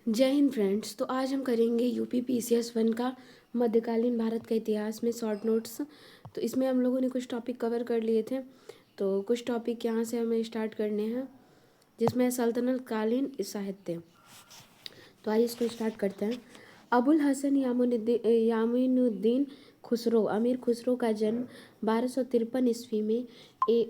जय हिंद फ्रेंड्स। तो आज हम करेंगे यूपी पीसीएस 1 का मध्यकालीन भारत का इतिहास में शॉर्ट नोट्स। तो इसमें हम लोगों ने कुछ टॉपिक कवर कर लिए थे, तो कुछ टॉपिक यहाँ से हमें स्टार्ट करने हैं, जिसमें सल्तनत कालीन साहित्य। तो आइए इसको स्टार्ट करते हैं। अबुल हसन यामुनुद्दीन खुसरो अमीर खुसरो का जन्म 1253 ईस्वी में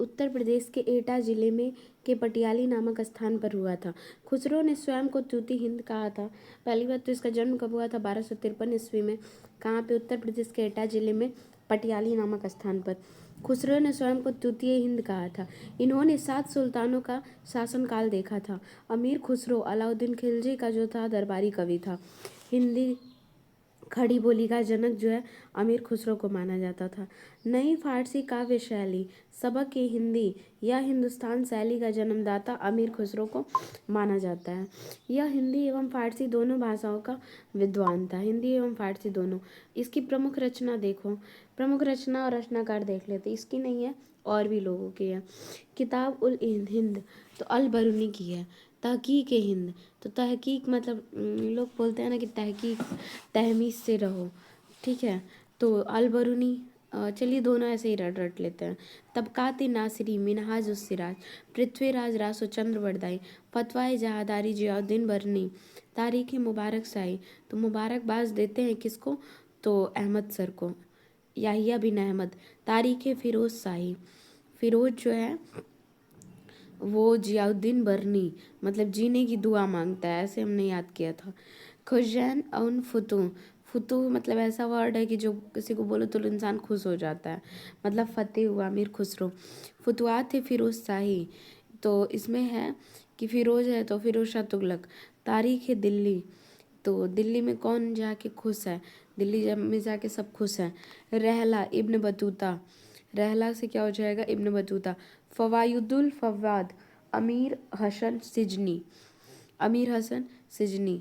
उत्तर प्रदेश के एटा जिले में के पटियाली नामक स्थान पर हुआ था। खुसरो ने स्वयं को तूती हिंद कहा था। पहली बात तो इसका जन्म कब हुआ था? 1253 ईस्वी में। कहाँ पे? उत्तर प्रदेश के एटा जिले में पटियाली नामक स्थान पर। खुसरो ने स्वयं को तृतीय हिंद कहा था। इन्होंने 7 सुल्तानों का शासनकाल देखा था। अमीर खुसरो अलाउद्दीन खिलजी का जो था दरबारी कवि था। हिंदी खड़ी बोली का जनक जो है अमीर खुसरो को माना जाता था। नई फारसी काव्य शैली सबक ए हिंदी या हिंदुस्तान शैली का जन्मदाता अमीर खुसरो को माना जाता है। यह हिंदी एवं फारसी दोनों भाषाओं का विद्वान था। हिंदी एवं फारसी दोनों। इसकी प्रमुख रचना देखो, प्रमुख रचना और रचनाकार देख लेते। इसकी नहीं है, और भी लोगों की है। किताब उल हिंद तो अल बरूनी की है। तहकीक हिंद तो तहकीक मतलब लोग बोलते हैं ना कि तहकीक तहमीज़ से रहो, ठीक है। तो अल बरूनी, चलिए दोनों ऐसे ही रट रट लेते हैं। तबकात नासिरी मिनहाज उस सिराज पृथ्वीराज रासो चंद्र बरदाई फतवाए जहादारी जियाउद्दीन बरनी तारीख मुबारक शाही। तो मुबारकबाद देते हैं किसको? तो अहमद सर को, याहिया बिन अहमद। तारीख फिरोज शाही, फिरोज जो है वो जियाउद्दीन बरनी मतलब जीने की दुआ मांगता है, ऐसे हमने याद किया था। खुशैन उन फुतू, फुतू मतलब ऐसा वर्ड है कि जो किसी को बोलो तो इंसान खुश हो जाता है, मतलब फतेह हुआ अमीर खुसरो। फतवात फिरोज शाही, तो इसमें है कि फिरोज है तो फिरोज शाह तुगलक। तारीख है दिल्ली, तो दिल्ली में कौन जाके खुश है? दिल्ली में जाके सब खुश हैं। रहला इब्न बतूता, रहला से क्या हो जाएगा? Ibn Battuta. फवायुदुल फवाद अमीर हसन सिजनी, अमीर हसन सिजनी।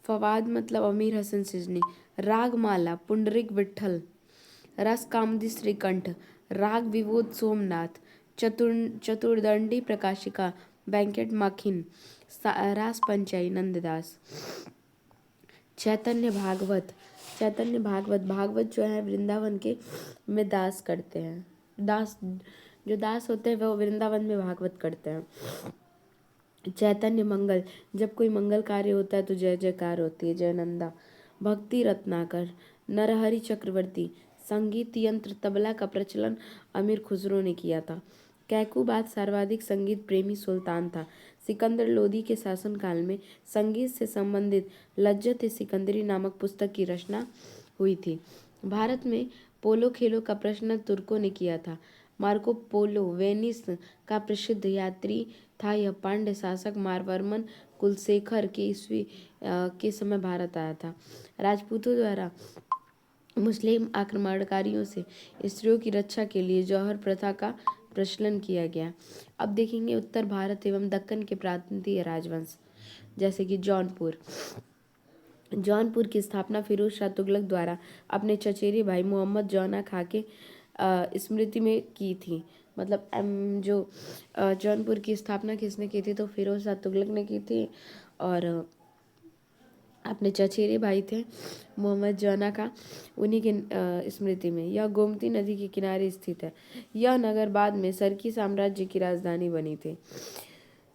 फवाद मतलब अमीर हसन सिजनी। रागमाला पुंडरिक विठल। रस कामदी श्रीकंठ। राग विबोध सोमनाथ। चतुर्दंडी प्रकाशिका वेंकट माखिन। रास पंचाई नंददास। चैतन्य भागवत, चैतन्य भागवत, भागवत जो है वृंदावन के में दास करते हैं। दास जो दास होते हैं वो वृंदावन में भागवत करते हैं। चैतन्य मंगल, जब कोई मंगल कार्य होता है तो जय जयकार होती है। जयनंदा। भक्ति रत्नाकर। नरहरि चक्रवर्ती, संगीत यंत्र तबला का प्रचलन अमीर खुसरो ने किया था। कैकूबाद सर्वाधिक संगीत प्रेमी सुल्तान था। सिकंदर लोदी के शासनकाल में संगीत से संबंधित लज्जत सिकंदरी नामक पुस्तक की रचना हुई थी। भारत में पोलो खेलों का प्रश्न तुर्कों ने किया था। मार्को पोलो वेनिस का प्रसिद्ध यात्री था। यह पांड्य शासक मारवर्मन कुलशेखर के ईस्वी के समय भारत आया था। राजपूतों द्वारा मुस्लिम आक्रमणकारियों से स्त्रियों की रक्षा के लिए जौहर प्रथा का प्रचलन किया गया। अब देखेंगे उत्तर भारत एवं दक्कन के प्रांतीय राजवंश, जैसे कि जौनपुर। जौनपुर की स्थापना फिरोज शाह तुगलक द्वारा अपने चचेरे भाई मोहम्मद जौना खां के स्मृति में की थी। मतलब जो जौनपुर की स्थापना किसने की थी? तो फिरोज शाह तुगलक ने की थी, और अपने चचेरे भाई थे मोहम्मद जौना खां, उन्हीं के स्मृति में। यह गोमती नदी के किनारे स्थित है। यह नगर बाद में सरकी साम्राज्य की राजधानी बनी थी।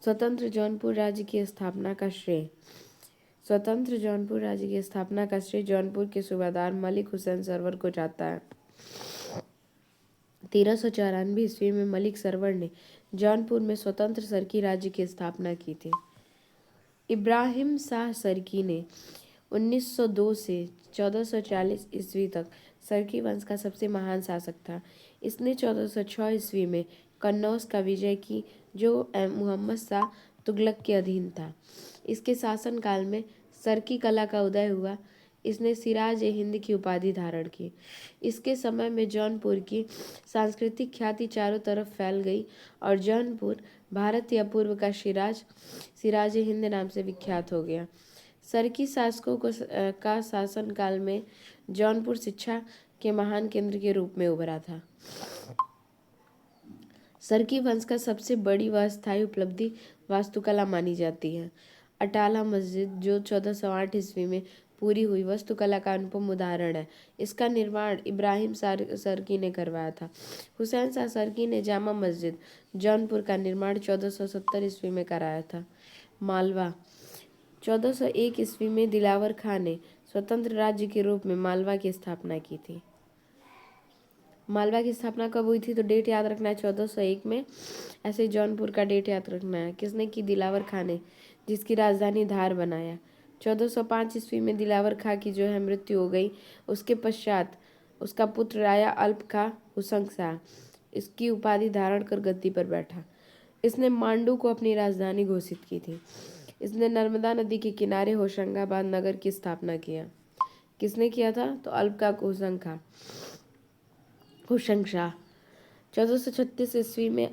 स्वतंत्र जौनपुर राज्य की स्थापना का श्रेय, स्वतंत्र जौनपुर राज्य की स्थापना का श्रेय जौनपुर के सूबादार मलिक हुसैन सरवर को जाता है। 1394 ईस्वी में मलिक सरवर ने जौनपुर में स्वतंत्र सरकी राज्य की स्थापना की थी। इब्राहिम शाह सरकी ने 1902 से 1440 ईस्वी तक सरकी वंश का सबसे महान शासक था। इसने 1406 ईस्वी में कन्नौज का विजय की, जो मुहम्मद शाह तुगलक के अधीन था। इसके शासनकाल में सरकी कला का उदय हुआ। इसने सिराज ए हिंद की उपाधि धारण की। इसके समय में जौनपुर की सांस्कृतिक ख्याति चारों तरफ फैल गई और जौनपुर भारत या पूर्व का सिराज ए हिंद नाम से विख्यात हो गया। सरकी शासकों का शासनकाल में जौनपुर शिक्षा के महान केंद्र के रूप में उभरा था। सरकी वंश का सबसे बड़ी व स्थायी उपलब्धि वास्तुकला मानी जाती है। अटाला मस्जिद जो 1408 ईस्वी में पूरी हुई वास्तुकला का अनुपम उदाहरण है। इसका निर्माण इब्राहिम सरकी ने करवाया था। हुसैन शाह सरकी ने जामा मस्जिद जौनपुर का निर्माण 1470 ईस्वी में कराया था। मालवा 1401 ईस्वी में दिलावर खां ने स्वतंत्र राज्य के रूप में मालवा की स्थापना की थी। मालवा की स्थापना कब हुई थी तो डेट याद रखना है 1401 में। ऐसे जौनपुर का डेट याद रखना है। किसने की? दिलावर खां ने, जिसकी राजधानी धार बनाया। 1405 ईस्वी में दिलावर खां की जो है मृत्यु हो गई। उसके पश्चात उसका पुत्र राजा अल्प खां हुसंग शाह इसकी उपाधि धारण कर गद्दी पर बैठा। इसने मांडू को अपनी राजधानी घोषित की थी। इसने नर्मदा नदी के किनारे होशंगाबाद नगर की स्थापना किया। किसने किया था? तो अल्प खां हुसंग शाह। 1436 ईस्वी में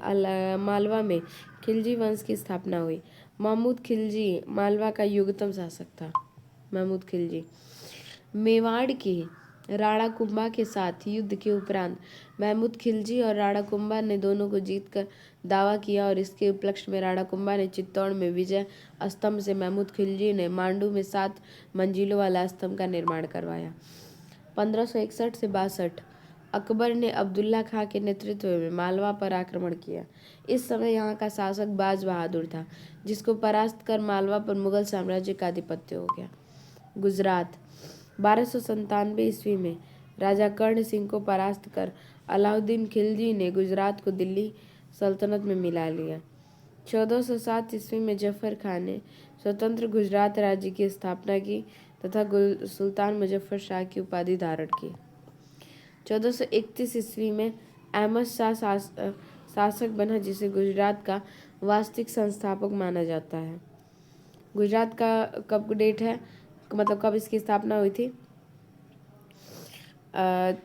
मालवा में खिलजी वंश की स्थापना हुई। महमूद खिलजी मालवा का युगतम शासक था। महमूद खिलजी मेवाड़ के राणा कुंभा के साथ युद्ध के उपरांत महमूद खिलजी और राणा कुंभा ने दोनों को जीतकर दावा किया और इसके उपलक्ष्य में राणा कुंभा ने चित्तौड़ में विजय स्तंभ से महमूद खिलजी ने मांडू में 7 मंजिलों वाला स्तंभ का निर्माण करवाया। 1561 से 62 अकबर ने अब्दुल्ला खां के नेतृत्व में मालवा पर आक्रमण किया। इस समय यहाँ का शासक बाज बहादुर था, जिसको परास्त कर मालवा पर मुगल साम्राज्य का आधिपत्य हो गया। गुजरात 1297 ईस्वी में राजा कर्ण सिंह को परास्त कर अलाउद्दीन खिलजी ने गुजरात को दिल्ली सल्तनत में मिला लिया। 1407 ईस्वी में जफर खां ने स्वतंत्र गुजरात राज्य की स्थापना की तथा सुल्तान मुजफ्फर शाह की उपाधि धारण की। 1431 ईस्वी में अहमद शाह शासक बना, जिसे गुजरात का वास्तविक संस्थापक माना जाता है। गुजरात का कब डेट है, मतलब कब इसकी स्थापना हुई थी?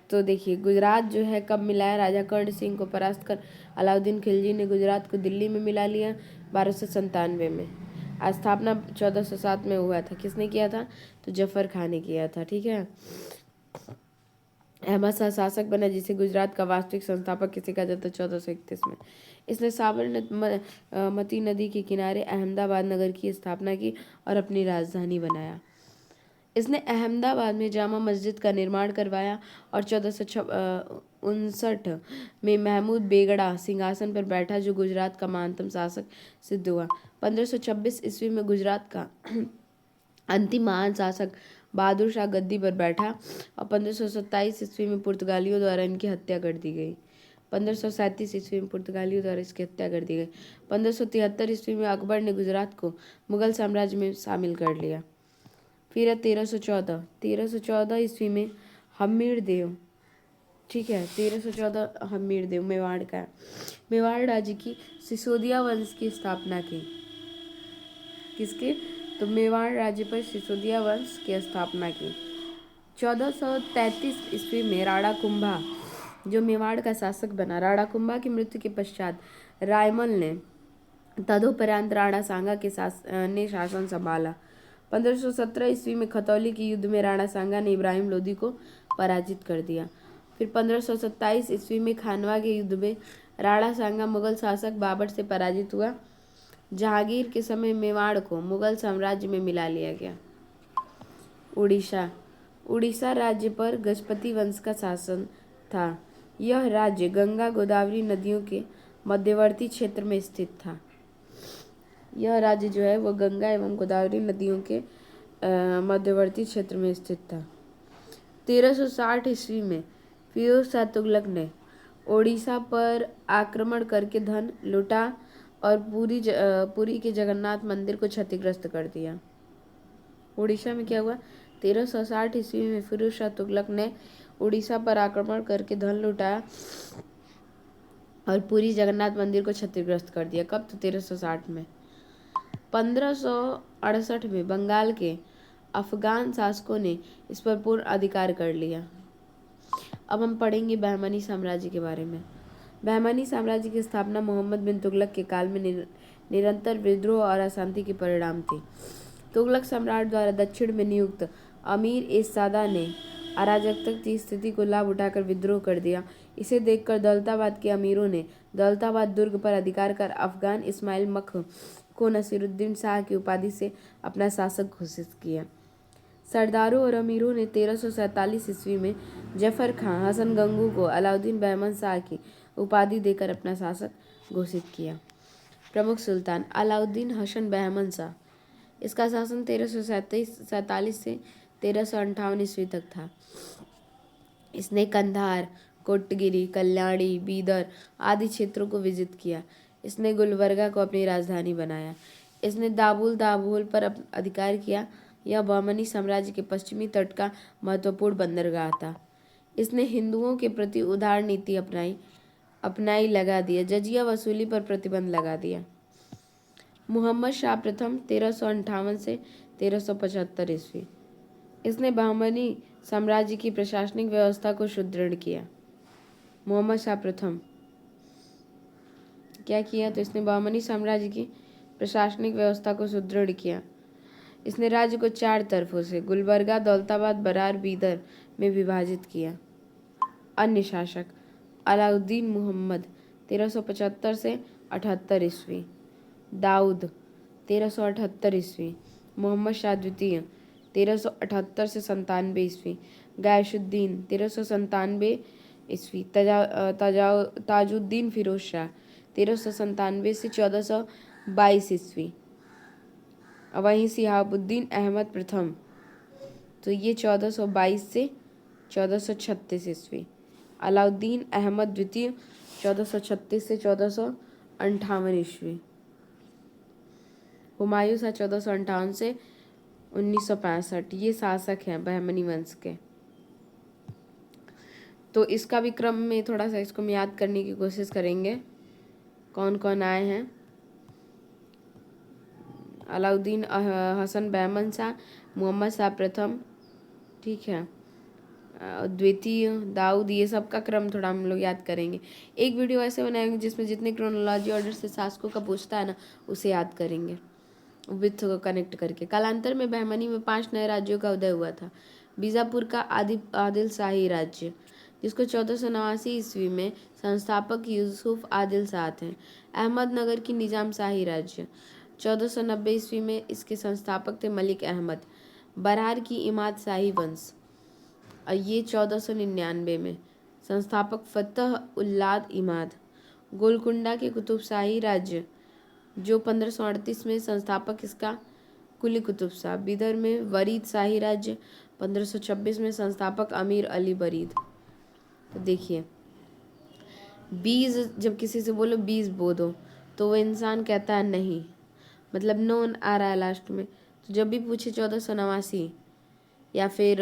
तो देखिए, गुजरात जो है कब मिला है? राजा कर्ण सिंह को परास्त कर अलाउद्दीन खिलजी ने गुजरात को दिल्ली में मिला लिया 1297 में। स्थापना 1407 में हुआ था। किसने किया था? तो जफर खां ने किया था। ठीक है। अहमद शाह शासक बना, जिसे गुजरात का वास्तविक संस्थापक किसे कहा जाता है? 1431 में। इसने साबरमती नदी के किनारे अहमदाबाद नगर की स्थापना की और अपनी राजधानी बनाया। इसने अहमदाबाद में जामा मस्जिद का निर्माण करवाया और 1459 में महमूद बेगड़ा सिंहासन पर बैठा, जो गुजरात का महानतम शासक सिद्ध हुआ। 1526 ईस्वी में गुजरात का अंतिम महान शासक बहादुर शाह गद्दी पर बैठा और 1527 ईस्वी में पुर्तगालियों द्वारा इनकी हत्या कर दी गई। 1537 ईस्वी में पुर्तगालियों द्वारा इसकी हत्या कर दी गई। 1573 ईस्वी में अकबर ने गुजरात को मुगल साम्राज्य में शामिल कर लिया। फिर है 1314 ईस्वी में हम्मीर देव। ठीक है, 1314 हम्मीर देव मेवाड़ का है। मेवाड़ राज्य की सिसोदिया वंश की स्थापना की। किसके? तो मेवाड़ राज्य पर सिसोदिया वंश की स्थापना की। 1433 ईस्वी में राणा कुंभा जो मेवाड़ का शासक बना। राणा कुंभा की मृत्यु के पश्चात रायमल ने तदोपरांत राणा सांगा ने शासन संभाला। 1517 ईस्वी में खतौली के युद्ध में राणा सांगा ने इब्राहिम लोदी को पराजित कर दिया। फिर 1527 ईस्वी में खानवा के युद्ध में राणा सांगा मुगल शासक बाबर से पराजित हुआ। जहांगीर के समय मेवाड़ को मुगल साम्राज्य में मिला लिया गया। उड़ीसा राज्य पर गजपति वंश का शासन था। यह राज्य गंगा गोदावरी नदियों के मध्यवर्ती क्षेत्र में स्थित था। यह राज्य जो है वो गंगा एवं गोदावरी नदियों के मध्यवर्ती क्षेत्र में स्थित था। 1360 ईस्वी में फिरोज शाह तुगलक ने ओडिशा पर आक्रमण करके धन लूटा और पुरी के जगन्नाथ मंदिर को क्षतिग्रस्त कर दिया। उड़ीसा में क्या हुआ? 1360 ईस्वी में फिरोज शाह तुगलक ने उड़ीसा पर आक्रमण करके धन लुटाया और पुरी जगन्नाथ मंदिर को क्षतिग्रस्त कर दिया। कब? तो 1360 में। 1568 में बंगाल के अफगान शासकों ने इस पर पूर्ण अधिकार कर लिया। अब हम पढ़ेंगे बहमनी साम्राज्य के बारे में। बहमनी साम्राज्य की स्थापना मोहम्मद बिन तुगलक के काल में निरंतर विद्रोह और अशांति के परिणाम थी। तुगलक सम्राट द्वारा दक्षिण में नियुक्त अमीर ए सादा ने अराजकता की स्थिति को लाभ उठाकर विद्रोह कर दिया। इसे देखकर दौलताबाद के अमीरों ने दौलताबाद दुर्ग पर अधिकार कर अफगान इस्माइल मख को नसीरुद्दीन शाह की उपाधि से अपना शासक घोषित किया। सरदारों और अमीरों ने 1347 ईस्वी में जफर खां हसन गंगू को अलाउद्दीन बहमन शाह की उपाधि देकर अपना शासक घोषित किया। प्रमुख सुल्तान अलाउद्दीन हसन बहमन शाह, इसका शासन 1347 से 1358 ईस्वी तक था। इसने कंधार, कोटगिरी, कल्याणी, बीदर आदि क्षेत्रों को विजित किया। इसने गुलबर्गा को अपनी राजधानी बनाया। इसने दाभोल पर अधिकार किया। यह बहमनी साम्राज्य के पश्चिमी तट का महत्वपूर्ण बंदरगाह था। इसने हिंदुओं के प्रति उदार नीति अपनाई लगा दिया। जजिया वसूली पर प्रतिबंध लगा दिया। मुहम्मद शाह प्रथम 1358 से 1375 ईस्वी, इसने बहमनी साम्राज्य की प्रशासनिक व्यवस्था को सुदृढ़ किया। मोहम्मद शाह प्रथम क्या किया? तो इसने बहमनी साम्राज्य की प्रशासनिक व्यवस्था को सुदृढ़ किया। इसने राज्य को 4 तरफों से गुलबर्गा, दौलताबाद, बरार, बीदर में विभाजित किया। अन्य शासक अलाउद्दीन मुहम्मद 1375 से 78 ईस्वी, दाऊद 1378 ईस्वी, मोहम्मद शाह द्वितीय 1378 से 97 ईस्वी, गयासुद्दीन 1397 ईस्वी, ताजुद्दीन फिरोज शाह 1397 से 1422 ईस्वी। वहीं सिहाबुद्दीन अहमद प्रथम, तो ये 1422 से 1436 ईस्वी। अलाउद्दीन अहमद द्वितीय 1436 से 1458 ईस्वी। हुमायूं शाह 1458 से 1965। ये शासक हैं बहमनी वंश के। तो इसका भी क्रम में थोड़ा सा इसको हम याद करने की कोशिश करेंगे। कौन कौन आए हैं? अलाउद्दीन हसन बहमन शाह, मोहम्मद शाह प्रथम, ठीक है, द्वितीय, दाऊद, ये सब का क्रम थोड़ा हम लोग याद करेंगे। एक वीडियो ऐसे बनाएंगे जिसमें जितने क्रोनोलॉजी ऑर्डर से शासकों का पूछता है ना, उसे याद करेंगे विथ कनेक्ट करके। कालांतर में बहमनी में 5 नए राज्यों का उदय हुआ था। बीजापुर का आदिल शाही राज्य, जिसको 1489 ईस्वी में संस्थापक यूसुफ आदिल शाह थे। अहमदनगर की निजाम शाही राज्य, 1490 ईस्वी में इसके संस्थापक थे मलिक अहमद। बरहार की इमाद शाही वंश, ये 1499 में, संस्थापक फतह उल्लाद इमाद। गोलकुंडा के कुतुब शाही राज्य, जो 1538 में, संस्थापक इसका कुली कुतुब शाह। बीदर में वरीद शाही राज्य, 1526 में, संस्थापक अमीर अली बरीद। तो देखिए, बीज, जब किसी से बोलो बीज बो दो, तो वो इंसान कहता है नहीं, मतलब नोन आ रहा है लास्ट में। तो जब भी पूछे 1489 या फिर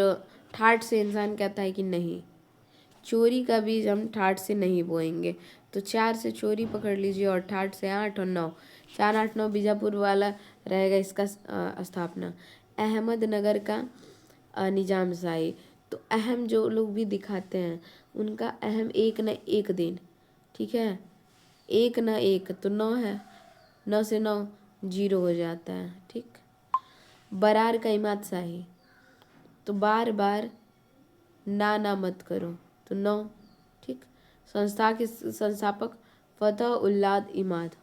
ठाठ से, इंसान कहता है कि नहीं। चोरी का बीज हम ठाठ से नहीं बोएंगे। तो 4 से चोरी पकड़ लीजिए और ठाठ से 8 और 9, 4, 8, 9 बीजापुर वाला रहेगा इसका स्थापना। अहमदनगर का निजाम शाही। तो अहम जो लोग भी दिखाते हैं उनका अहम एक न एक दिन, ठीक है, एक न एक तो 9 है, 9 से 9 0 हो जाता है, ठीक। बरार का इमाद शाही, तो बार बार ना मत करो, तो 9, ठीक। संस्था के संस्थापक फतह उल्लाद इमाद।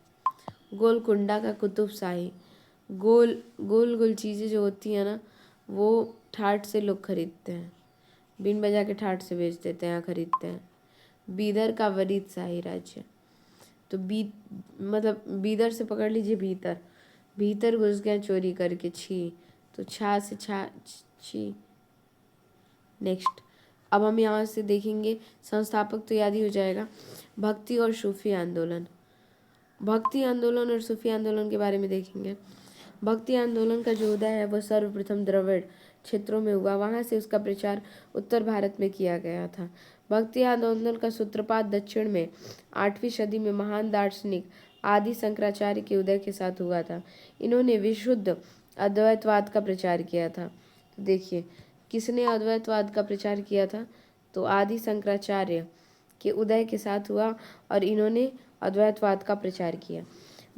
गोलकुंडा का कुतुब शाही, गोल चीज़ें जो होती हैं ना, वो ठाठ से लोग खरीदते हैं, बिन बजा के ठाठ से बेच देते हैं, खरीदते हैं। बीदर का वरीद शाही राज्य, तो मतलब बीदर से पकड़ लीजिए, भीतर घुस गया चोरी करके, छी, तो छा से छी। नेक्स्ट, अब हम यहाँ से देखेंगे संस्थापक, तो याद ही हो जाएगा। भक्ति और सूफी आंदोलन, भक्ति आंदोलन और सूफी आंदोलन के बारे में देखेंगे। भक्ति आंदोलन का जो उदय है वह सर्वप्रथम द्रविड़ क्षेत्रों में हुआ। वहाँ से उसका प्रचार उत्तर भारत में किया गया था। भक्ति आंदोलन का सूत्रपात दक्षिण में 8वीं सदी में महान दार्शनिक आदि शंकराचार्य के उदय के साथ हुआ था। इन्होंने विशुद्ध अद्वैतवाद का प्रचार किया था। तो देखिए, किसने अद्वैतवाद का प्रचार किया था? तो आदि शंकराचार्य के उदय के साथ हुआ और इन्होंने अद्वैतवाद का प्रचार किया।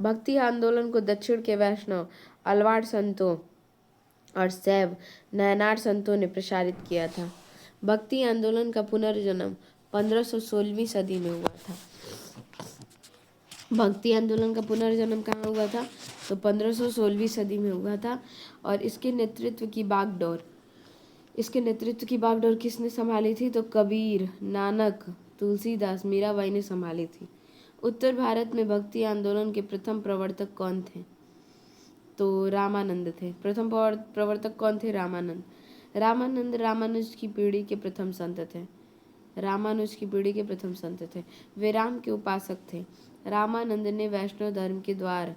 भक्ति आंदोलन को दक्षिण के वैष्णव, अलवार संतों और शैव नयनार संतों ने प्रसारित किया था। भक्ति आंदोलन का पुनर्जन्म 1516वीं सदी में हुआ था। भक्ति आंदोलन का पुनर्जन्म कहाँ हुआ था? तो 1516वीं सदी में हुआ था। और इसके नेतृत्व की बागडोर किसने संभाली थी? तो कबीर, नानक, तुलसीदास, मीराबाई ने संभाली थी। उत्तर भारत में भक्ति आंदोलन के प्रथम प्रवर्तक कौन थे? तो रामानंद थे। प्रथम प्रवर्तक कौन थे? रामानंद। रामानुज की पीढ़ी के प्रथम संत थे। वे राम के उपासक थे। रामानंद ने वैष्णव धर्म के द्वार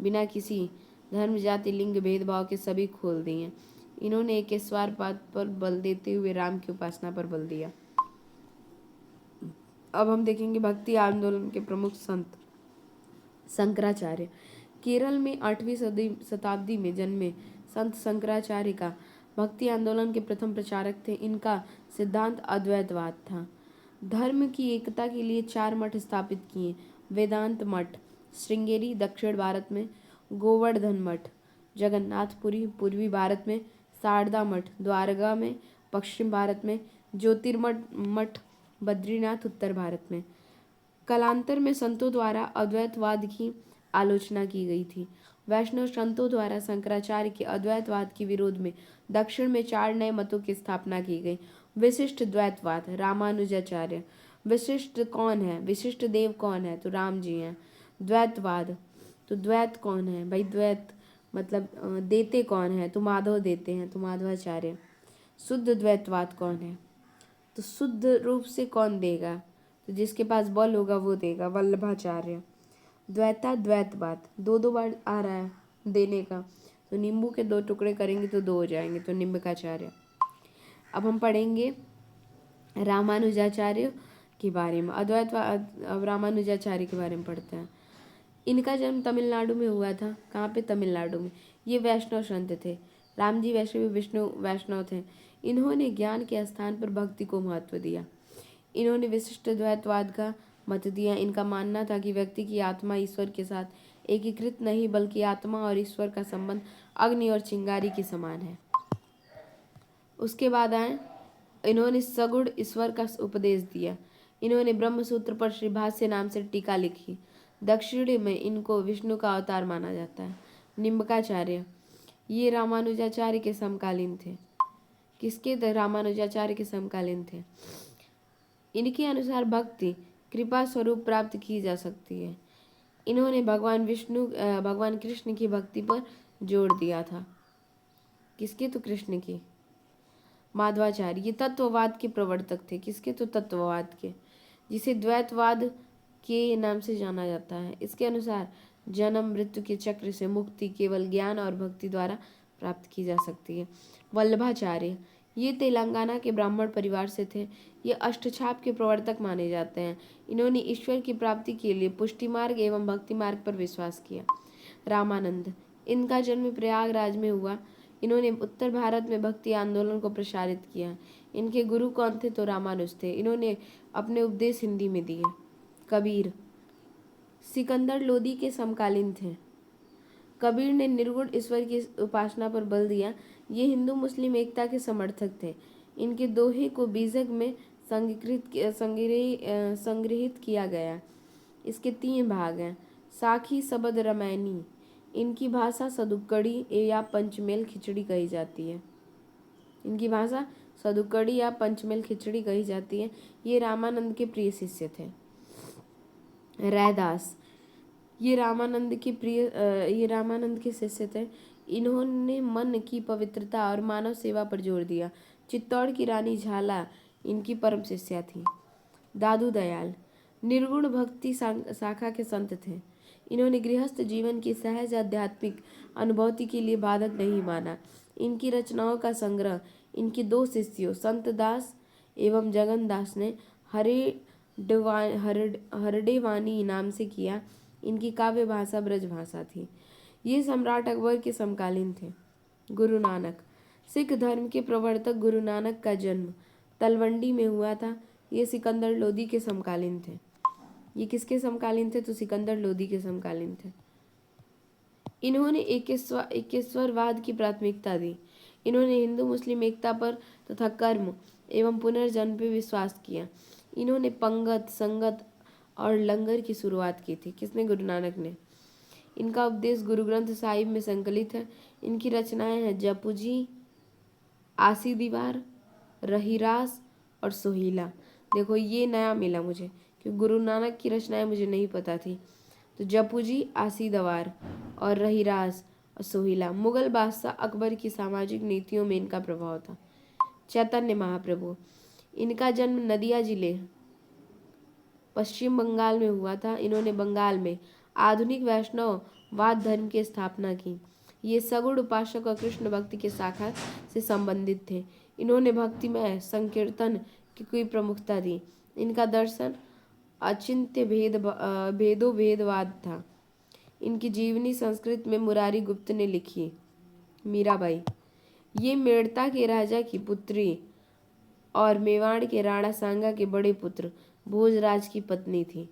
बिना किसी धर्म, जाति, लिंग भेदभाव के सभी खोल दिए। इन्होंने एकेश्वरवाद पर बल देते हुए राम की उपासना पर बल दिया। अब हम देखेंगे भक्ति आंदोलन के प्रमुख संत। शंकराचार्य। केरल में 8वीं शताब्दी में जन्मे संत शंकराचार्य का भक्ति आंदोलन के प्रथम प्रचारक थे। इनका सिद्धांत अद्वैतवाद था। धर्म की एकता के लिए 4 मठ स्थापित किए। वेदांत मठ श्रृंगेरी दक्षिण भारत में, गोवर्धन मठ जगन्नाथपुरी पूर्वी भारत में, शारदा मठ द्वारका में पश्चिम भारत में, ज्योतिर्मठ मठ बद्रीनाथ उत्तर भारत में। कालांतर में संतों द्वारा अद्वैतवाद की आलोचना की गई थी। वैष्णव संतों द्वारा शंकराचार्य के अद्वैतवाद के विरोध में दक्षिण में 4 नए मतों की स्थापना की गई। विशिष्ट द्वैतवाद रामानुजाचार्य। विशिष्ट कौन है? विशिष्ट देव कौन है? तो राम जी हैं। द्वैतवाद, तो द्वैत कौन है भाई? द्वैत मतलब देते कौन है? तो माधव देते हैं, तो माधवाचार्य। शुद्ध द्वैतवाद कौन है? तो शुद्ध रूप से कौन देगा? तो जिसके पास बल होगा वो देगा, वल्लभाचार्य। द्वैतवाद 2 बार आ रहा है देने का, तो नींबू के 2 टुकड़े करेंगे तो 2 हो जाएंगे, तो निम्बकाचार्य। अब हम पढ़ेंगे रामानुजाचार्य के बारे में। अब रामानुजाचार्य के बारे में पढ़ते हैं। इनका जन्म तमिलनाडु में हुआ था। कहाँ पे? तमिलनाडु में। ये वैष्णव संत थे। राम जी वैष्णव, विष्णु वैष्णव थे। इन्होंने ज्ञान के स्थान पर भक्ति को महत्व दिया। इन्होंने विशिष्ट द्वैतवाद का मत दिया। इनका मानना था कि व्यक्ति की आत्मा ईश्वर के साथ एकीकृत नहीं, बल्कि आत्मा और ईश्वर का संबंध अग्नि और चिंगारी के समान है। उसके बाद आए, इन्होंने सगुण ईश्वर का उपदेश दिया। इन्होंने ब्रह्मसूत्र पर श्री भाष्य नाम से टीका लिखी। दक्षिण में इनको विष्णु का अवतार माना जाता है। निम्बकाचार्य, ये रामानुजाचार्य के समकालीन थे। किसके? रामानुजाचार्य के समकालीन थे। इनके अनुसार भक्ति कृपा स्वरूप प्राप्त की जा सकती है। इन्होंने भगवान कृष्ण की भक्ति पर जोर दिया था। किसके? तो कृष्ण की। माधवाचार्य, ये तत्ववाद के प्रवर्तक थे। किसके? तो तत्ववाद के, जिसे द्वैतवाद के नाम से जाना जाता है। इसके अनुसार जन्म मृत्यु के चक्र से मुक्ति केवल ज्ञान और भक्ति द्वारा प्राप्त की जा सकती है। वल्लभाचार्य, ये तेलंगाना के ब्राह्मण परिवार से थे। ये अष्टछाप के प्रवर्तक माने जाते हैं। इन्होंने ईश्वर की प्राप्ति के लिए पुष्टि मार्ग एवं भक्ति मार्ग पर विश्वास किया। रामानंद, इनका जन्म प्रयागराज में हुआ। इन्होंने उत्तर भारत में भक्ति आंदोलन को प्रसारित किया। इनके गुरु कौन थे? तो रामानुज थे। इन्होंने अपने उपदेश हिंदी में दिए। कबीर, सिकंदर लोदी के समकालीन थे। कबीर ने निर्गुण ईश्वर की उपासना पर बल दिया। ये हिंदू मुस्लिम एकता के समर्थक थे। इनके दोहे को बीजक में संग्रहित किया गया। इसके 3 भाग हैं। साखी शबद रामायणी, इनकी भाषा सदुक्कड़ी या पंचमेल खिचड़ी कही जाती है। इनकी भाषा सदुक्कड़ी या पंचमेल खिचड़ी कही जाती है। ये रामानंद के प्रिय शिष्य थे। रैदास, ये रामानंद के शिष्य थे। इन्होंने मन की पवित्रता और मानव सेवा पर जोर दिया। चित्तौड़ की रानी झाला इनकी परम शिष्या थी। दादू दयाल, निर्गुण भक्ति शाखा के संत थे। इन्होंने गृहस्थ जीवन की सहज आध्यात्मिक अनुभूति के लिए बाधक नहीं माना। इनकी रचनाओं का संग्रह इनके 2 शिष्यों संत दास एवं जगन दास ने हरडेवानी नाम से किया। इनकी काव्य भाषा ब्रज भाषा थी। ये सम्राट अकबर के समकालीन थे। गुरु नानक, सिख धर्म के प्रवर्तक गुरु नानक का जन्म तलवंडी में हुआ था। ये सिकंदर लोदी के समकालीन थे। ये किसके समकालीन थे? तो सिकंदर लोदी के समकालीन थे। इन्होंने एकेश्वरवाद की प्राथमिकता दी। इन्होंने हिंदू मुस्लिम एकता पर तथा कर्म एवं पुनर्जन्म पर विश्वास किया। इन्होंने पंगत, संगत, और लंगर की शुरुआत की थी। किसने? गुरु नानक ने। इनका उपदेश गुरु ग्रंथ साहिब में संकलित है। इनकी रचनाएं हैं जपू जी, आसी दीवार, रहीरास और सोहिला। देखो ये नया मिला मुझे, क्योंकि गुरु नानक की रचनाएं मुझे नहीं पता थी। तो जपू जी, आसी दीवार और रहीरास और सोहिला। मुगल बादशाह अकबर की सामाजिक नीतियों में इनका प्रभाव था। चैतन्य महाप्रभु, इनका जन्म नदिया जिले पश्चिम बंगाल में हुआ था। इन्होंने बंगाल में आधुनिक वैष्णव वाद धर्म की स्थापना की। ये सगुण उपासक और कृष्ण भक्ति के शाखा से संबंधित थे। इन्होंने भक्तिमय संकीर्तन की कोई प्रमुखता दी। इनका दर्शन अचिंत्य भेदो भेदवाद था। इनकी जीवनी संस्कृत में मुरारी गुप्त ने लिखी। मीराबाई, ये मेड़ता के राजा की पुत्री और मेवाड़ के राणा सांगा के बड़े पुत्र भोजराज की पत्नी थी।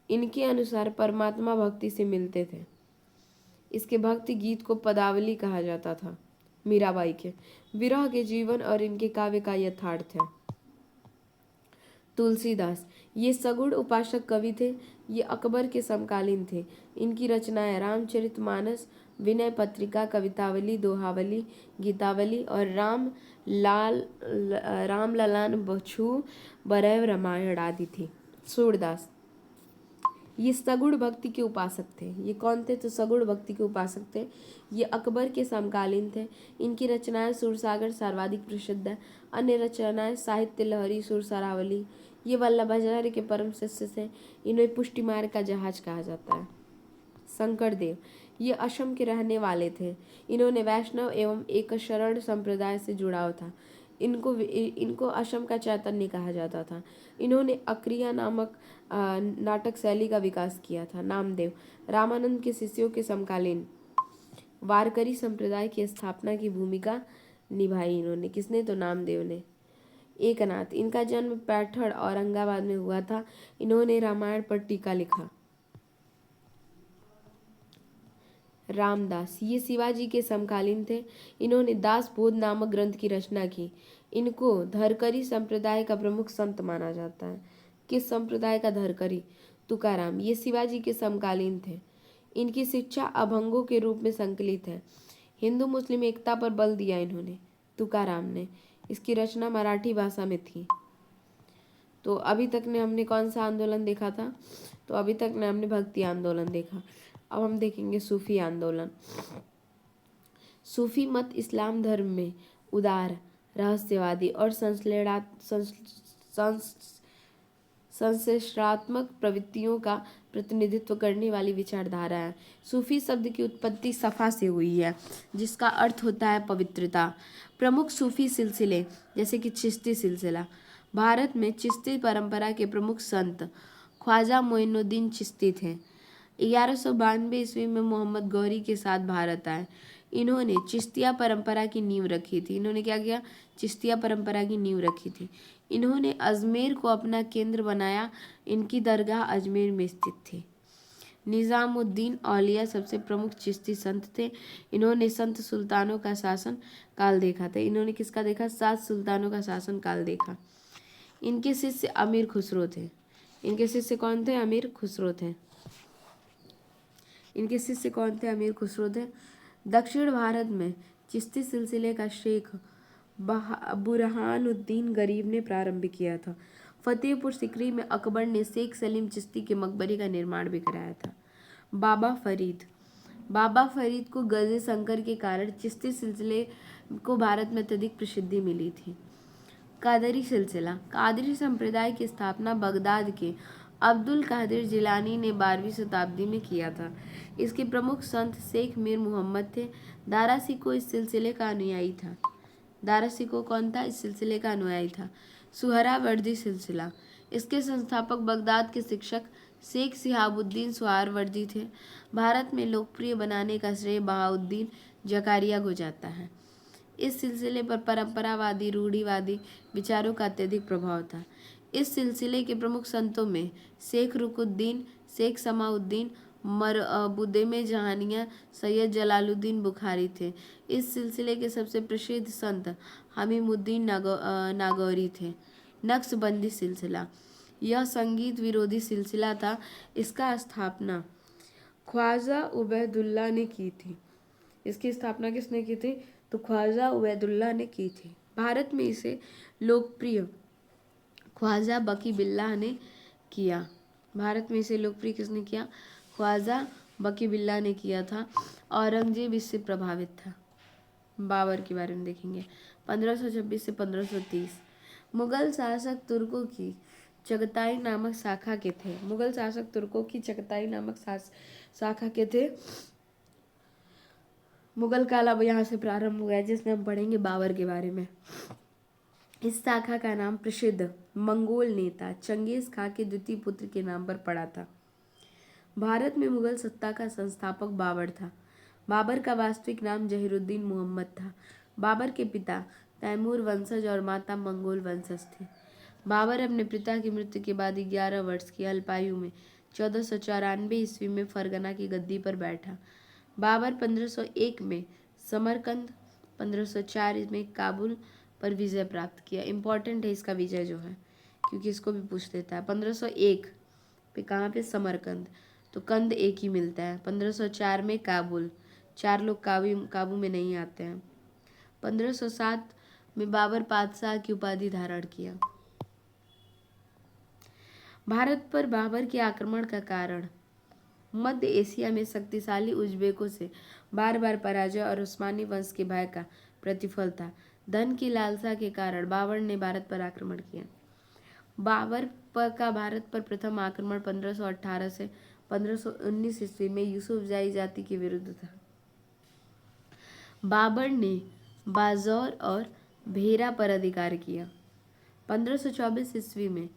इनके अनुसार परमात्मा भक्ति से मिलते थे। इसके भक्ति गीत को पदावली कहा जाता था। मीराबाई के विरह के जीवन और इनके काव्य का यथार्थ है। तुलसीदास, ये सगुण उपासक कवि थे। ये अकबर के समकालीन थे। इनकी रचनाएं रामचरितमानस, विनय पत्रिका, कवितावली, दोहावली, गीतावली और राम ललान बछू बरैव रामायण आदि थी। सूरदास, ये सगुण भक्ति के उपासक थे। ये कौन थे? तो सगुण भक्ति के उपासक थे। ये अकबर के समकालीन थे। इनकी रचनाएं सूरसागर सर्वाधिक प्रसिद्ध है। अन्य रचनाएं साहित्य लहरी, सुरसरावली। ये वल्लभाचार्य के परम शिष्य थे। इन्हें पुष्टि मार्ग का जहाज कहा जाता है। शंकरदेव, ये असम के रहने वाले थे। इन्होंने वैष्णव एवं एक शरण संप्रदाय से जुड़ाव था। इनको असम का चैतन्य कहा जाता था। इन्होंने अक्रिया नामक नाटक शैली का विकास किया था। नामदेव, रामानंद के शिष्यों के समकालीन। वारकरी संप्रदाय की स्थापना की भूमिका निभाई इन्होंने। किसने? तो नामदेव ने। एकनाथ, इनका जन्म पैठड़ औरंगाबाद में हुआ था। इन्होंने रामायण पर टीका लिखा। रामदास, ये शिवाजी के समकालीन थे। इन्होंने दास बोध नामक ग्रंथ की रचना की। इनको धरकरी संप्रदाय का प्रमुख संत माना जाता है। किस संप्रदाय का? धरकरी। तुकाराम, ये शिवाजी के समकालीन थे। इनकी शिक्षा अभंगों के रूप में संकलित है। हिंदू मुस्लिम एकता पर बल दिया इन्होंने, तुकाराम ने। इसकी रचना मराठी भाषा में थी। तो अभी तक ने हमने कौन सा आंदोलन देखा था? तो अभी तक ने हमने भक्ति आंदोलन देखा। अब हम देखेंगे सूफी आंदोलन। सूफी मत इस्लाम धर्म में उदार, रहस्यवादी और संश्लेषणात्मक प्रवृत्तियों का प्रतिनिधित्व करने वाली विचारधारा है। सूफी शब्द की उत्पत्ति सफ़ा से हुई है, जिसका अर्थ होता है पवित्रता। प्रमुख सूफी सिलसिले जैसे कि चिश्ती सिलसिला। भारत में चिश्ती परंपरा के प्रमुख संत ख्वाजा मोइनुद्दीन चिश्ती थे। 1192 ईस्वी में मोहम्मद गौरी के साथ भारत आए। इन्होंने चिश्तिया परंपरा की नींव रखी थी। इन्होंने क्या किया? चिश्तिया परंपरा की नींव रखी थी। इन्होंने अजमेर को अपना केंद्र बनाया। इनकी दरगाह अजमेर में स्थित थी। निज़ामुद्दीन औलिया सबसे प्रमुख चिश्ती संत थे। इन्होंने संत सुल्तानों का शासन काल देखा था। इन्होंने किसका देखा? 7 सुल्तानों का शासन काल देखा। इनके शिष्य अमीर खुसरो थे। इनके शिष्य कौन थे? अमीर खुसरो थे। इनके शिष्य कौन थे? अमीर खुसरो थे। दक्षिण भारत में चिश्ती सिलसिले का शेख बुरहानुद्दीन गरीब ने प्रारंभ किया था। फतेहपुर सिकरी में अकबर ने शेख सलीम चिश्ती के मकबरे का निर्माण भी कराया था। बाबा फरीद को गज़े शंकर के कारण चिश्ती सिलसिले को भारत में अत्यधिक प्रसिद्धि मिली थी। कादरी सिलसिला। कादरी संप्रदाय की स्थापना बगदाद के अब्दुल कादिर जिलानी ने 12वीं शताब्दी में किया था। इसके प्रमुख संत शेख मीर मोहम्मद थे। दारा सिकोह इस सिलसिले का अनुयायी था। दारा सिकोह कौन था? इस सिलसिले का अनुयायी था। सुहरावर्दी सिलसिला। इसके संस्थापक बगदाद के शिक्षक शेख सिहाबुद्दीन सुहरावर्दी थे। भारत में लोकप्रिय बनाने का श्रेय बहाउद्दीन जकारिया को जाता है। इस सिलसिले पर परंपरावादी रूढ़िवादी विचारों का अत्यधिक प्रभाव था। इस सिलसिले के प्रमुख संतों में शेख रुकुद्दीन, शेख समाउद्दीन, मरबुदेम जहानिया, सैयद जलालुद्दीन बुखारी थे। इस सिलसिले के सबसे प्रसिद्ध संत हमीमुद्दीन नागौरी थे। नक्शबंदी सिलसिला। यह संगीत विरोधी सिलसिला था। इसका स्थापना ख्वाजा उबैदुल्ला ने की थी। इसकी स्थापना किसने की थी? तो ख्वाजा उबैदुल्ला ने की थी। भारत में इसे लोकप्रिय ख्वाजा बकी बिल्लाह ने किया। भारत में इसे लोकप्रिय किसने किया? ख्वाजा बकी बिल्लाह ने किया था। औरंगजेब इससे प्रभावित था। बाबर के बारे में देखेंगे। 1526 से 1530 मुगल शासक तुर्कों की चगताई नामक शाखा के थे। मुगल शासक तुर्कों की चगताई नामक शाखा के थे। मुगल काल अब यहाँ से प्रारंभ हुआ है, जिसमें हम पढ़ेंगे बाबर के बारे में। इस शाखा का नाम प्रसिद्ध मंगोल नेता चंगेज खां के द्वितीय पुत्र के नाम पर पड़ा था। भारत में मुगल सत्ता का संस्थापक बाबर था। बाबर का वास्तविक नाम जहीरुद्दीन मोहम्मद था। बाबर के पिता तैमूर वंशज और माता मंगोल वंशज थे। बाबर अपने पिता की मृत्यु के बाद 11 वर्ष की अल्पायु में 1494 ईस्वी में फरगना की गद्दी पर बैठा। बाबर 1501 में समरकंद, 1504 में काबुल पर विजय प्राप्त किया। इम्पोर्टेंट है इसका विजय जो है, क्योंकि इसको भी पूछ लेता है। 1501 पे कहाँ पे? समरकंद, तो कंद एक ही मिलता है। 1504 में काबुल, 4 लोग काबू में नहीं आते हैं। 1507 में बाबर पातशाह की उपाधि धारण किया। भारत पर बाबर के आक्रमण का कारण मध्य एशिया में शक्तिशाली उज़्बेकों से बार बार पराजय और उस्मानी वंश के भय का प्रतिफल था। धन की लालसा के कारण बाबर ने भारत पर आक्रमण किया। बाबर का भारत पर प्रथम आक्रमण 1518 से 1519 ईस्वी में यूसुफजाई जाति के विरुद्ध था। बाबर ने बाजौर और भेरा पर अधिकार किया। 1524 ईस्वी में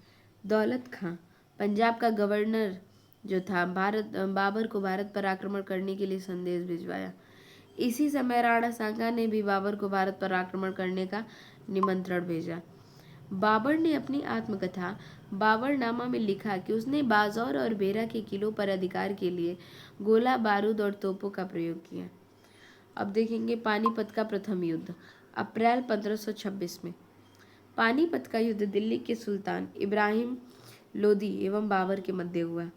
दौलत खां पंजाब का गवर्नर जो था बाबर को भारत पर आक्रमण करने के लिए संदेश भिजवाया। इसी समय राणा सांगा ने भी बाबर को भारत पर आक्रमण करने का निमंत्रण भेजा। बाबर ने अपनी आत्मकथा बाबरनामा में लिखा कि उसने बाजौर और भेरा के किलों पर अधिकार के लिए गोला बारूद और तोपों का प्रयोग किया। अब देखेंगे पानीपत का प्रथम युद्ध, अप्रैल 1526 में। पानीपत का युद्ध दिल्ली के सुल्तान इब्राहिम लोदी एवं बाबर के मध्य हुआ।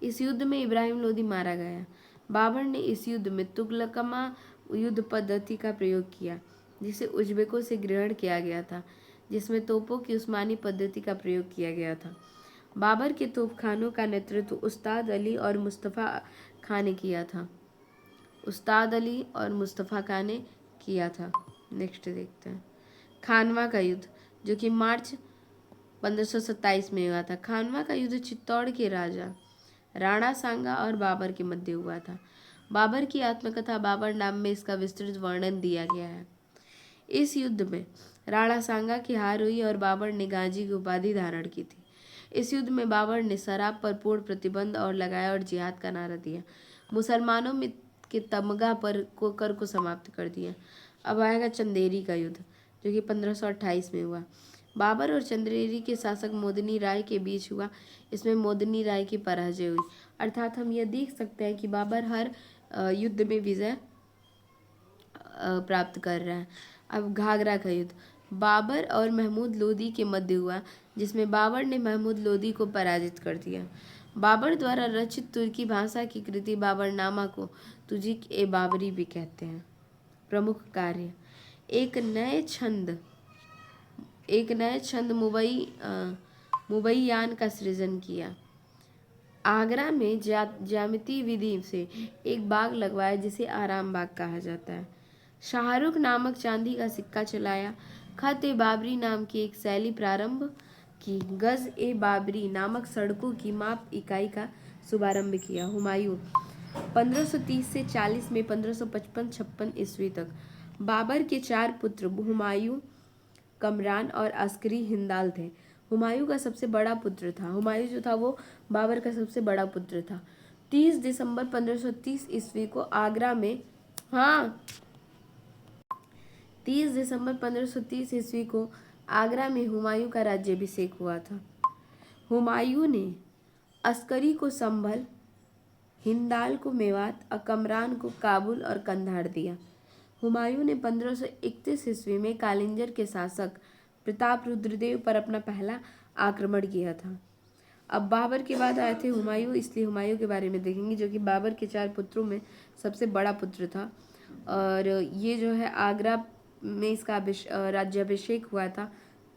इस युद्ध में इब्राहिम लोदी मारा गया। बाबर ने इस युद्ध में तुगलकमा युद्ध पद्धति का प्रयोग किया, जिसे उज़्बेकों से ग्रहण किया गया था, जिसमें तोपों की उस्मानी पद्धति का प्रयोग किया गया था। बाबर के तोपखानों का नेतृत्व उस्ताद अली और मुस्तफ़ा खां ने किया था। उस्ताद अली और मुस्तफ़ा खां ने किया था। नेक्स्ट देखते हैं खानवा का युद्ध, जो कि मार्च 1527 में हुआ था। खानवा का युद्ध चित्तौड़ के राजा राणा सांगा और बाबर के मध्य हुआ था। बाबर की आत्मकथा बाबर नाम में इसका विस्तृत वर्णन दिया गया है। इस युद्ध में राणा सांगा की हार हुई और बाबर ने गाजी की उपाधि धारण की थी। इस युद्ध में बाबर ने शराब पर पूर्ण प्रतिबंध और लगाया और जिहाद का नारा दिया। मुसलमानों में के तमगा पर कर को समाप्त कर दिया। अब आएगा चंदेरी का युद्ध, जो कि 1528 में हुआ। बाबर और चंदेरी के शासक मोदनी राय के बीच हुआ। इसमें मोदनी राय की पराजय हुई। अर्थात हम यह देख सकते हैं कि बाबर हर युद्ध में विजय प्राप्त कर रहा है। अब घाघरा का युद्ध बाबर और महमूद लोदी के मध्य हुआ, जिसमें बाबर ने महमूद लोदी को पराजित कर दिया। बाबर द्वारा रचित तुर्की भाषा की कृति बाबरनामा को तुजिक ए बाबरी भी कहते हैं। प्रमुख कार्य एक नए छंद मुबैयान का सृजन किया। आगरा में ज्यामितीय विधि से एक बाग लगवाया, जिसे आराम बाग कहा जाता है। शाहरुख नामक चांदी का सिक्का चलाया। खत ए बाबरी नाम की एक शैली प्रारंभ की। गज ए बाबरी नामक सड़कों की माप इकाई का शुभारंभ किया। हुमायूं 1530 से 40 में 1555-56 ईस्वी तक बाबर के 4 पुत्र हुमायूं, कमरान और अस्करी हिंदाल थे। हुमायूं का सबसे बड़ा पुत्र था। हुमायूं जो था वो बाबर का सबसे बड़ा पुत्र था। 30 दिसंबर 1530 ईस्वी को आगरा में 30 दिसंबर 1530 ईस्वी को आगरा में हुमायूं का राज्याभिषेक हुआ था। हुमायूं ने अस्करी को संभल, हिंदाल को मेवात और कमरान को काबुल और कंधार दिया। हुमायूं ने 1531 ईस्वी में कालिंजर के शासक प्रताप रुद्रदेव पर अपना पहला आक्रमण किया था। अब बाबर के बाद आए थे हुमायूं, इसलिए हुमायूं के बारे में देखेंगे, जो कि बाबर के 4 पुत्रों में सबसे बड़ा पुत्र था। और ये जो है आगरा में इसका राज्याभिषेक हुआ था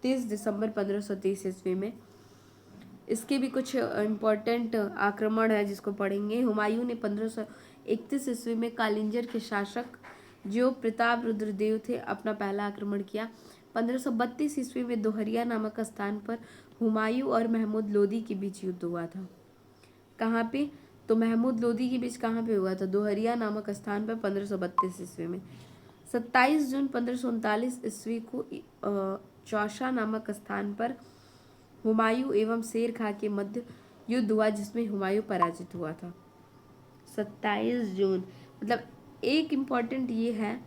30 दिसंबर 1530 ईस्वी में। इसके भी कुछ इम्पोर्टेंट आक्रमण है जिसको पढ़ेंगे। हुमायूं ने 1531 ईस्वी में कालिंजर के शासक जो प्रताप रुद्रदेव थे अपना पहला आक्रमण किया। 1532 ईस्वी में दोहरिया नामक स्थान पर हुमायूं और महमूद लोदी के बीच युद्ध हुआ था। कहाँ पे? तो महमूद लोदी के बीच कहाँ पे हुआ था? दोहरिया नामक स्थान पर 1532 ईस्वी में। 27 जून 1539 ईस्वी को चौसा नामक स्थान पर हुमायूं एवं शेर खां के मध्य युद्ध हुआ, जिसमें हुमायूं पराजित हुआ था। 27 जून मतलब एक इम्पॉर्टेंट ये है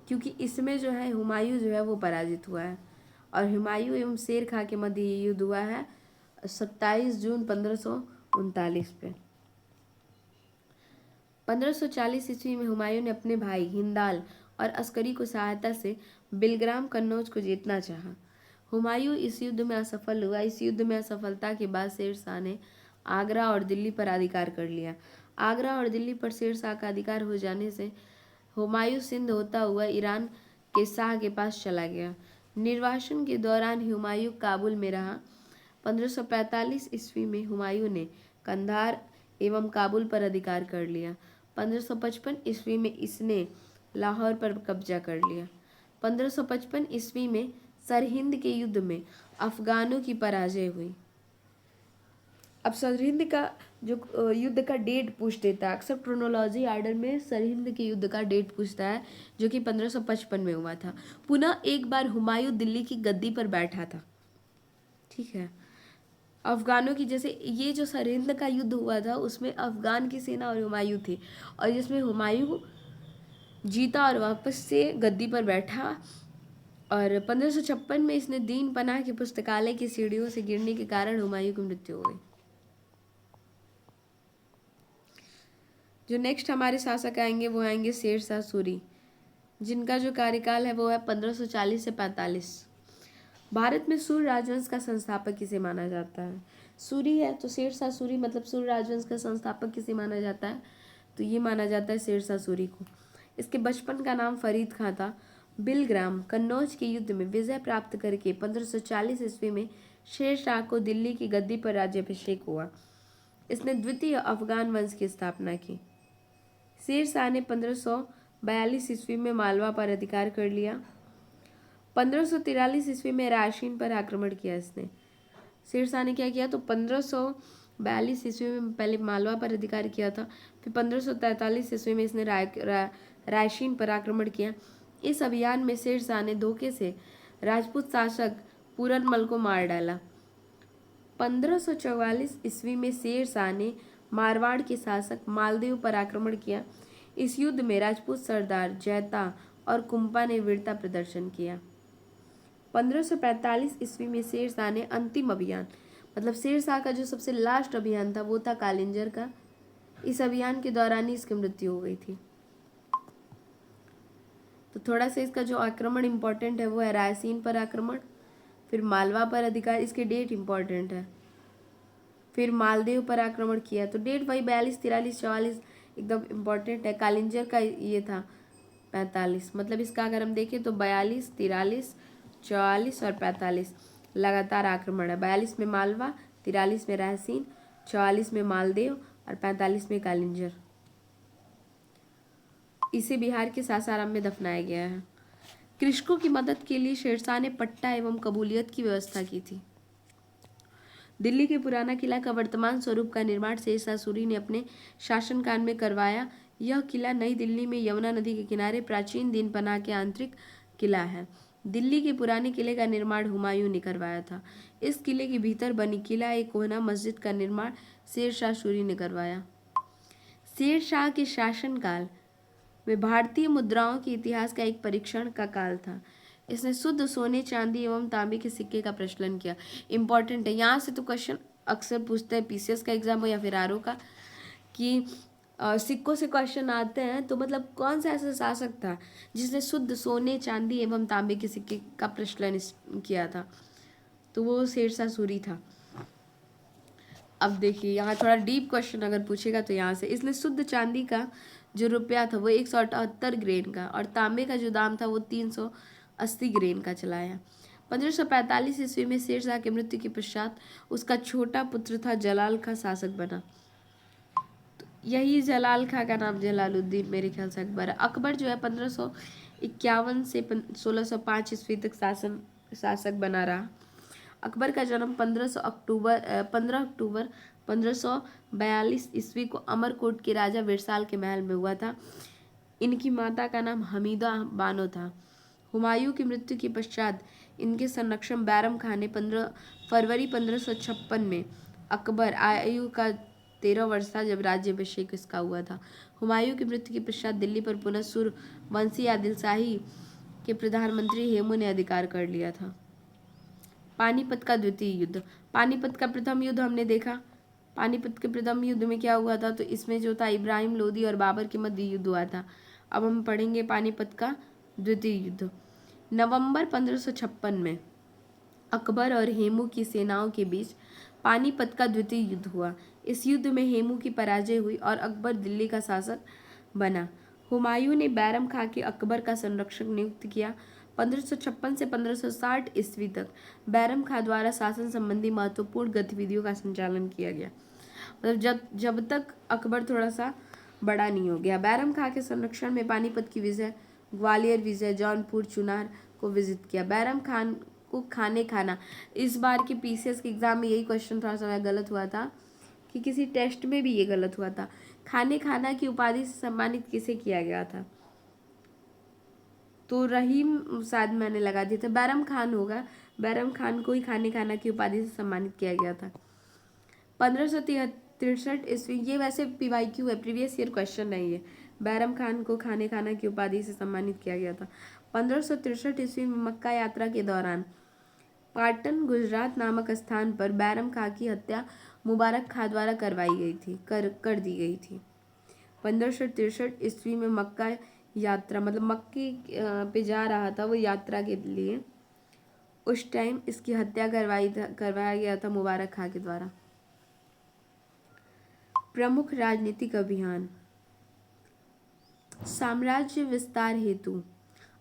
क्योंकि इसमें जो है हुमायूं जो है वो पराजित हुआ है, और हुमायूं एवं शेर खां के मध्य ये युद्ध हुआ है 27 जून 1539 पे। 1540 ईस्वी में हुमायूं ने अपने भाई हिंदाल और अस्करी को सहायता से बिलग्राम कन्नौज को जीतना चाहा। हुमायूं इस युद्ध में असफल हुआ। इस युद्ध में असफलता के बाद शेर शाह ने आगरा और दिल्ली पर अधिकार कर लिया। आगरा और दिल्ली पर शेर शाह का अधिकार हो जाने से हुमायूं सिंध होता हुआ ईरान के शाह के पास चला गया। निर्वासन के दौरान हुमायूं काबुल में रहा। 1545 ईस्वी में हुमायूं ने कंधार एवं काबुल पर अधिकार कर लिया। 1555 ईस्वी में इसने लाहौर पर कब्जा कर लिया। 1555 ईस्वी में सरहिंद के युद्ध में अफगानों की पराजय हुई। अब सरहिंद का जो युद्ध का डेट पूछ देता है, अक्सर क्रोनोलॉजी आर्डर में सरहिंद के युद्ध का डेट पूछता है, जो कि 1555 में हुआ था। पुनः एक बार हुमायूं दिल्ली की गद्दी पर बैठा था। ठीक है, अफगानों की, जैसे ये जो सरहिंद का युद्ध हुआ था उसमें अफगान की सेना और हुमायूं थे, और जिसमें हुमायूं जीता और वापस से गद्दी पर बैठा। और 1556 में इसने दीन पनाह के पुस्तकालय की सीढ़ियों से गिरने के कारण हुमायूं की मृत्यु हो गई। जो नेक्स्ट हमारे शासक आएंगे वो आएंगे शेर शाह सूरी, जिनका जो कार्यकाल है वो है 1540 से 45। भारत में सूर्य राजवंश का संस्थापक किसे माना जाता है? सूरी है तो शेर शाह सूरी, मतलब सूर्य राजवंश का संस्थापक किसे माना जाता है? तो ये माना जाता है शेर शाह सूरी को। इसके बचपन का नाम फरीद खां था। बिलग्राम कन्नौज के युद्ध में विजय प्राप्त करके 1540 ईस्वी में शेर शाह को दिल्ली की गद्दी पर राज्याभिषेक हुआ। इसने द्वितीय अफगान वंश की स्थापना की। शेर शाह ने 1542 ईस्वी में मालवा पर अधिकार कर लिया। 1543 ईस्वी में रायसीन पर आक्रमण किया इसने। शेर शाह ने क्या किया? तो 1542 ईस्वी में पहले मालवा पर अधिकार किया था, फिर 1543 ईस्वी में इसने रायसीन पर आक्रमण किया। इस अभियान में शेर शाह ने धोखे से राजपूत शासक पूरनमल को मार डाला। 1544 ईस्वी में शेर शाह ने मारवाड़ के शासक मालदेव पर आक्रमण किया। इस युद्ध में राजपूत सरदार जैता और कुंपा ने वीरता प्रदर्शन किया। 1545 ईस्वी में शेर शाह ने अंतिम अभियान, मतलब शेर शाह का जो सबसे लास्ट अभियान था वो था कालिंजर का। इस अभियान के दौरान ही इसकी मृत्यु हो गई थी। तो थोड़ा सा इसका जो आक्रमण इम्पोर्टेंट है वो है रायसीन पर आक्रमण, फिर मालवा पर अधिकार, इसके डेट इम्पोर्टेंट है, फिर मालदेव पर आक्रमण किया। तो डेट वही 42, 43, 44 एकदम इम्पोर्टेंट है। कालिंजर का ये था 45, मतलब इसका अगर हम देखें तो 42, 43, 44 और 45 लगातार आक्रमण है। 42 में मालवा, 43 में रायसीन, 44 में मालदेव और 45 में कालिंजर। इसे बिहार के सासाराम में दफनाया गया है। कृषकों की मदद के लिए शेरशाह ने पट्टा एवं कबूलियत की व्यवस्था की थी। दिल्ली के पुराना किला का वर्तमान स्वरूप का निर्माण शेर शाह सूरी ने अपने शासनकाल में करवाया। यह किला नई दिल्ली में यमुना नदी के किनारे प्राचीन दीन पनाह के आंतरिक किला है। दिल्ली के पुराने किले का निर्माण हुमायूं ने करवाया था। इस किले के भीतर बनी किला एक कोहना मस्जिद का निर्माण शेर शाह सूरी ने करवाया। शेर शाह के शासनकाल में भारतीय मुद्राओं के इतिहास का एक परीक्षण का काल था। इसने शुद्ध सोने, चांदी एवं तांबे के सिक्के का प्रचलन किया। इंपॉर्टेंट है, यहाँ से तो क्वेश्चन अक्सर पूछते हैं, पीसीएस का एग्जाम हो या फिर आरओ का, कि सिक्कों से क्वेश्चन आते हैं तो मतलब कौन सा ऐसा शासक था जिसने शुद्ध सोने, चांदी एवं तांबे के सिक्के का प्रचलन किया था? तो वो शेर शाह सूरी था। अब देखिए यहाँ थोड़ा डीप क्वेश्चन अगर पूछेगा तो यहाँ से, इसने शुद्ध चांदी का जो रुपया था वो 178 ग्रेन का और तांबे का जो दाम था वो 380 ग्रेन का चलाया। 1545 ईस्वी में शेर शाह की मृत्यु के पश्चात उसका छोटा पुत्र था जलाल खां शासक बना। तो यही जलाल खां का नाम जलालुद्दीन मेरे ख्याल से अकबर है। अकबर जो है 1551 से 1605 ईस्वी तक शासक बना रहा। अकबर का जन्म 15 अक्टूबर 1542 ईस्वी को अमरकोट के राजा विरसाल के महल में हुआ था। इनकी माता का नाम हमीदा बानो था। हुमायूं की मृत्यु के पश्चात इनके संरक्षक बैरम खान ने 15 फरवरी 1556 में, अकबर आयु का 13 वर्ष था जब राज्याभिषेक इसका हुआ था। हुमायूं की मृत्यु के पश्चात दिल्ली पर पुनः सूर्यवंशी आदिल शाही के प्रधानमंत्री हेमू ने अधिकार कर लिया था। पानीपत का द्वितीय युद्ध। पानीपत का प्रथम युद्ध हमने देखा। पानीपत के प्रथम युद्ध में क्या हुआ था, तो इसमें जो था इब्राहिम लोदी और बाबर के मध्य युद्ध हुआ था। अब हम पढ़ेंगे पानीपत का द्वितीय युद्ध। नवंबर 1556 में अकबर और हेमू की सेनाओं के बीच पानीपत का द्वितीय युद्ध हुआ। इस युद्ध में हेमू की पराजय हुई और अकबर दिल्ली का शासक बना। हुमायूं ने बैरम खां के अकबर का संरक्षक नियुक्त किया। 1556 से 1560 ईस्वी तक बैरम खां द्वारा शासन संबंधी महत्वपूर्ण गतिविधियों का संचालन किया गया, मतलब जब तक अकबर थोड़ा सा बड़ा नहीं हो गया। बैरम खां के संरक्षण में पानीपत की विजय, ग्वालियर विजय, जौनपुर, चुनार को विजिट किया। बैरम खान को खाना, इस बार के पीसीएस के एग्जाम में यही क्वेश्चन थोड़ा सा गलत हुआ था कि किसी टेस्ट में भी ये गलत हुआ था। खाना की उपाधि से सम्मानित किसे किया गया था, तो रहीम शायद मैंने लगा दिया था, बैरम खान होगा। बैरम खान को ही खाना की उपाधि से सम्मानित किया गया था। 1563 ईस्वी, ये वैसे पीवाईक्यू है, प्रीवियस ईयर क्वेश्चन है ये। बैरम खान को खाना की उपाधि से सम्मानित किया गया था। 1563 ईस्वी में मक्का यात्रा के दौरान पाटन गुजरात नामक स्थान पर बैरम खां की हत्या मुबारक खां द्वारा करवाई गई थी कर दी गई थी। 1563 ईस्वी में मक्का यात्रा, मतलब मक्के पे जा रहा था वो यात्रा के लिए, उस टाइम इसकी हत्या करवाया गया था मुबारक खां के द्वारा। प्रमुख राजनीतिक अभियान। साम्राज्य विस्तार हेतु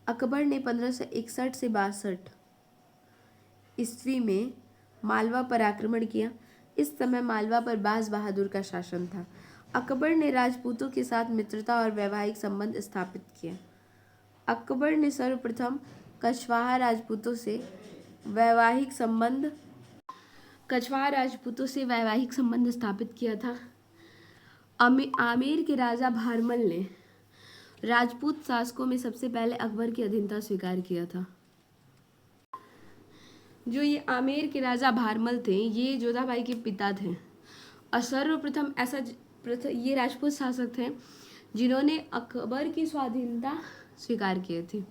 अकबर ने 1561 से 62 ईस्वी में मालवा पर आक्रमण किया। इस समय मालवा पर बाज बहादुर का शासन था। अकबर ने राजपूतों के साथ मित्रता और वैवाहिक संबंध स्थापित किए। अकबर ने सर्वप्रथम कछवाहा राजपूतों से वैवाहिक संबंध स्थापित किया था। आमेर के राजा भारमल ने राजपूत शासकों में सबसे पहले अकबर की अधीनता स्वीकार किया था। जो ये आमेर के राजा भारमल थे, ये जोधाबाई के पिता थे और सर्वप्रथम ये राजपूत शासक थे जिन्होंने अकबर की स्वाधीनता स्वीकार की थी।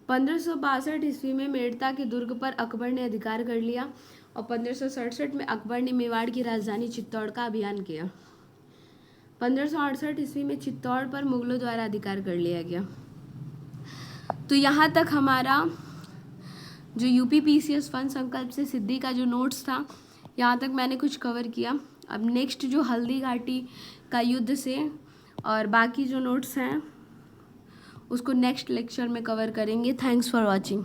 1562 ईस्वी में मेड़ता के दुर्ग पर अकबर ने अधिकार कर लिया और 1567 में अकबर ने मेवाड़ की राजधानी चित्तौड़ का अभियान किया। 1568 ईस्वी में चित्तौड़ पर मुगलों द्वारा अधिकार कर लिया गया। तो यहाँ तक हमारा जो यूपी पीसीएस फन संकल्प से सिद्धि का जो नोट्स था, यहाँ तक मैंने कुछ कवर किया। अब नेक्स्ट जो हल्दी घाटी का युद्ध से और बाकी जो नोट्स हैं उसको नेक्स्ट लेक्चर में कवर करेंगे। Thanks for watching.